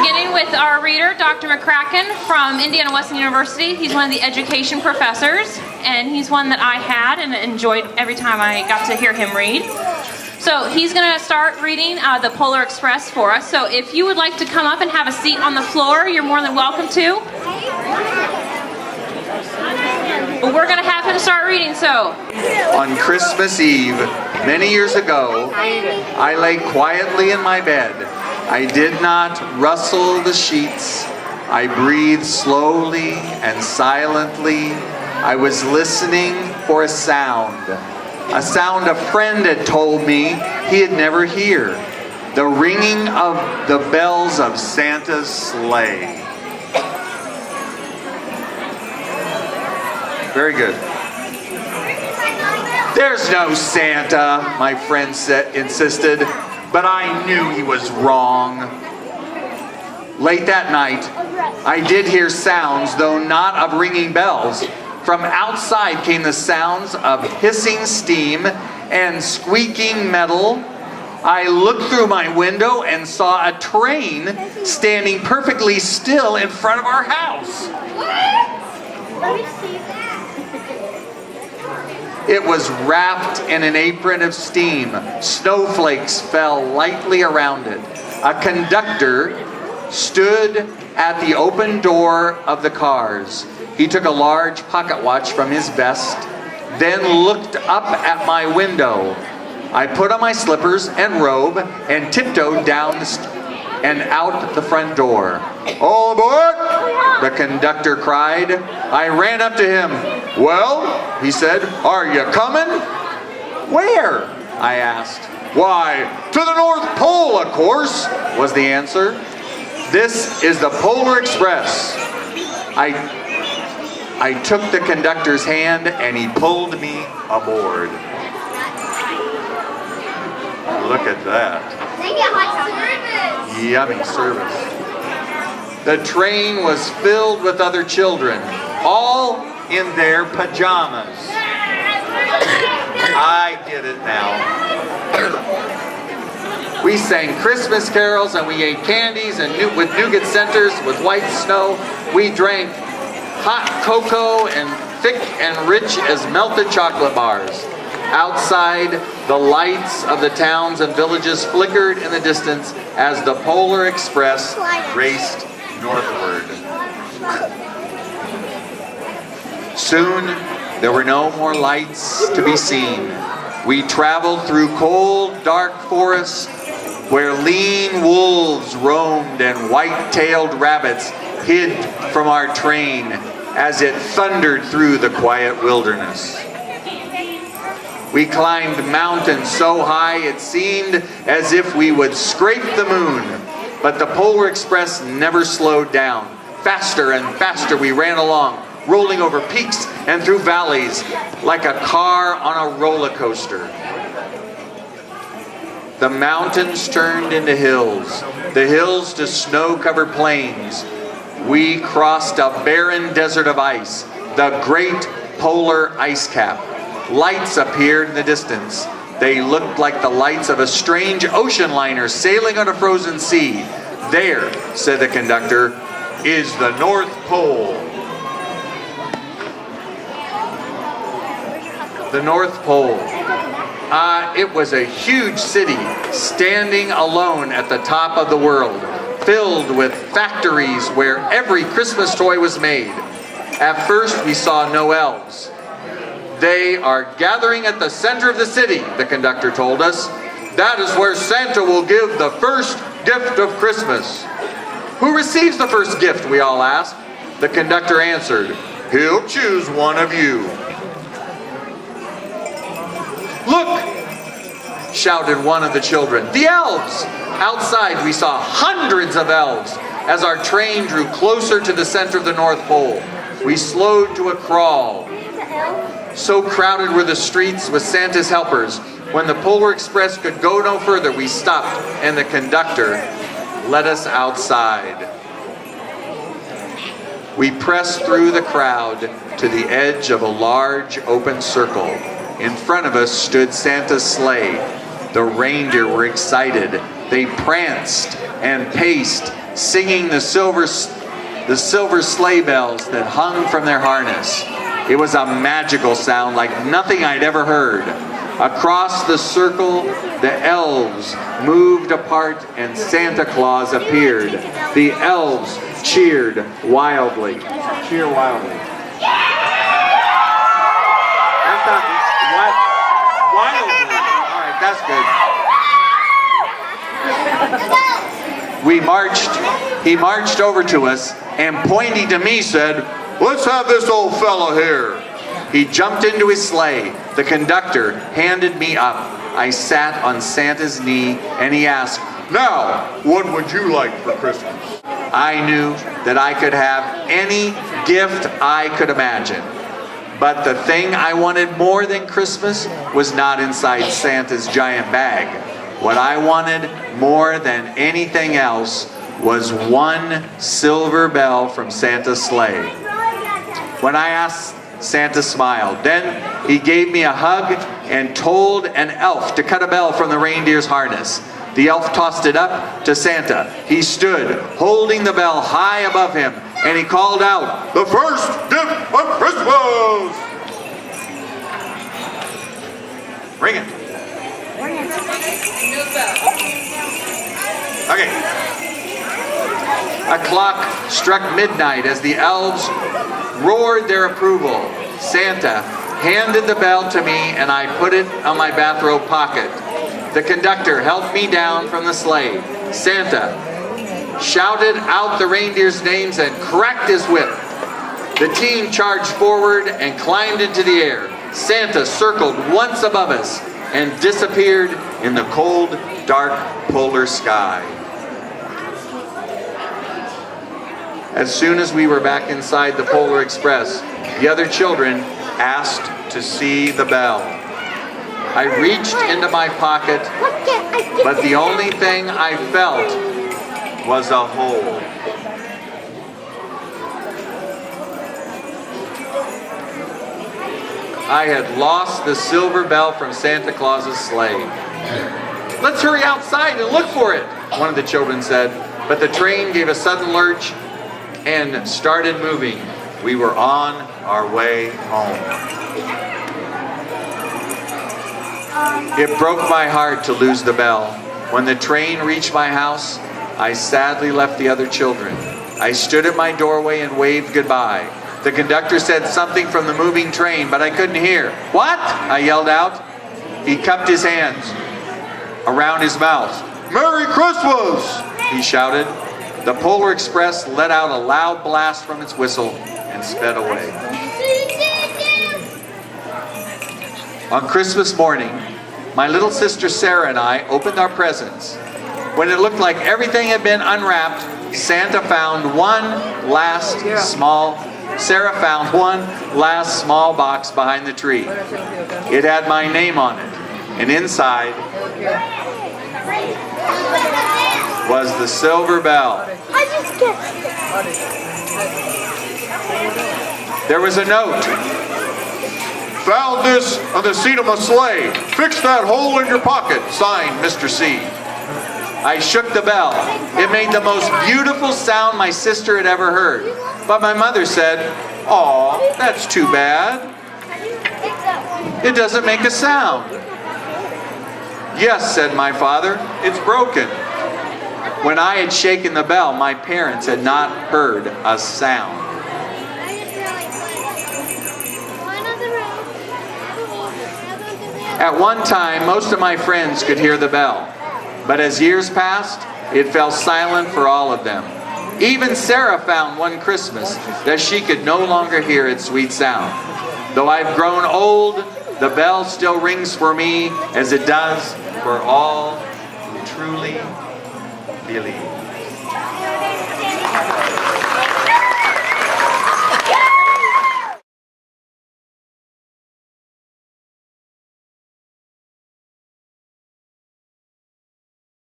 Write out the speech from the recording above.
beginning with our reader, Dr. McCracken from Indiana Wesleyan University. He's one of the education professors, and he's one that I had and enjoyed every time I got to hear him read. So he's going to start reading the Polar Express for us. So if you would like to come up and have a seat on the floor, you're more than welcome to. But we're going to have him start reading, so. On Christmas Eve, many years ago, I lay quietly in my bed. I did not rustle the sheets. I breathed slowly and silently. I was listening for a sound a friend had told me he had never heard. The ringing of the bells of Santa's sleigh. Very good. There's no Santa, my friend insisted, but I knew he was wrong. Late that night, I did hear sounds, though not of ringing bells. From outside came the sounds of hissing steam and squeaking metal. I looked through my window and saw a train standing perfectly still in front of our house. Let me see that. It was wrapped in an apron of steam. Snowflakes fell lightly around it. A conductor stood at the open door of the cars. He took a large pocket watch from his vest, then looked up at my window. I put on my slippers and robe and tiptoed down and out the front door. "All aboard!" the conductor cried. I ran up to him. "Well," he said, "are you coming?" "Where?" I asked. "Why, to the North Pole, of course," was the answer. "This is the Polar Express." I took the conductor's hand and he pulled me aboard. Look at that. They get hot service. Yummy service. The train was filled with other children, all in their pajamas. I get it now. We sang Christmas carols and we ate candies and with nougat centers with white snow. We drank hot cocoa and thick and rich as melted chocolate bars. Outside, the lights of the towns and villages flickered in the distance as the Polar Express raced northward. Soon, there were no more lights to be seen. We traveled through cold, dark forests where lean wolves roamed and white-tailed rabbits hid from our train as it thundered through the quiet wilderness. We climbed mountains so high it seemed as if we would scrape the moon. But the Polar Express never slowed down. Faster and faster we ran along, rolling over peaks and through valleys like a car on a roller coaster. The mountains turned into hills, the hills to snow-covered plains. We crossed a barren desert of ice, the great polar ice cap. Lights appeared in the distance. They looked like the lights of a strange ocean liner sailing on a frozen sea. "There," said the conductor, "is the North Pole." The North Pole. It was a huge city standing alone at the top of the world, filled with factories where every Christmas toy was made. At first we saw no elves. "They are gathering at the center of the city," the conductor told us. "That is where Santa will give the first gift of Christmas." "Who receives the first gift?" we all asked. The conductor answered, "He'll choose one of you." "Look!" shouted one of the children. "The elves!" Outside we saw hundreds of elves as our train drew closer to the center of the North Pole. We slowed to a crawl. So crowded were the streets with Santa's helpers. When the Polar Express could go no further, we stopped and the conductor led us outside. We pressed through the crowd to the edge of a large open circle. In front of us stood Santa's sleigh. The reindeer were excited. They pranced and paced, singing the silver sleigh bells that hung from their harness. It was a magical sound like nothing I'd ever heard. Across the circle, the elves moved apart and Santa Claus appeared. The elves cheered wildly. Cheer wildly. That's not wildly. All right, that's good. He marched over to us and pointing to me said, "Let's have this old fella here." He jumped into his sleigh. The conductor handed me up. I sat on Santa's knee and he asked, "Now, what would you like for Christmas?" I knew that I could have any gift I could imagine. But the thing I wanted more than Christmas was not inside Santa's giant bag. What I wanted more than anything else was one silver bell from Santa's sleigh. When I asked, Santa smiled. Then he gave me a hug and told an elf to cut a bell from the reindeer's harness. The elf tossed it up to Santa. He stood, holding the bell high above him, and he called out, "The first gift of Christmas!" Ring it. Okay. A clock struck midnight as the elves roared their approval. Santa handed the bell to me and I put it on my bathrobe pocket. The conductor helped me down from the sleigh. Santa shouted out the reindeers' names and cracked his whip. The team charged forward and climbed into the air. Santa circled once above us and disappeared in the cold, dark polar sky. As soon as we were back inside the Polar Express, the other children asked to see the bell. I reached into my pocket, but the only thing I felt was a hole. I had lost the silver bell from Santa Claus's sleigh. "Let's hurry outside and look for it," one of the children said, but the train gave a sudden lurch and started moving. We were on our way home. It broke my heart to lose the bell. When the train reached my house, I sadly left the other children. I stood at my doorway and waved goodbye. The conductor said something from the moving train, but I couldn't hear. "What?" I yelled out. He cupped his hands around his mouth. "Merry Christmas!" he shouted. The Polar Express let out a loud blast from its whistle and sped away. On Christmas morning, my little sister Sarah and I opened our presents. When it looked like everything had been unwrapped, Sarah found one last small box behind the tree. It had my name on it, and inside was the silver bell. There was a note. "Found this on the seat of my sleigh. Fix that hole in your pocket. Signed, Mr. C." I shook the bell. It made the most beautiful sound my sister had ever heard. But my mother said, "Aw, that's too bad. It doesn't make a sound." "Yes," said my father, "it's broken." When I had shaken the bell, my parents had not heard a sound. At one time, most of my friends could hear the bell. But as years passed, it fell silent for all of them. Even Sarah found one Christmas that she could no longer hear its sweet sound. Though I've grown old, the bell still rings for me as it does for all who truly believe.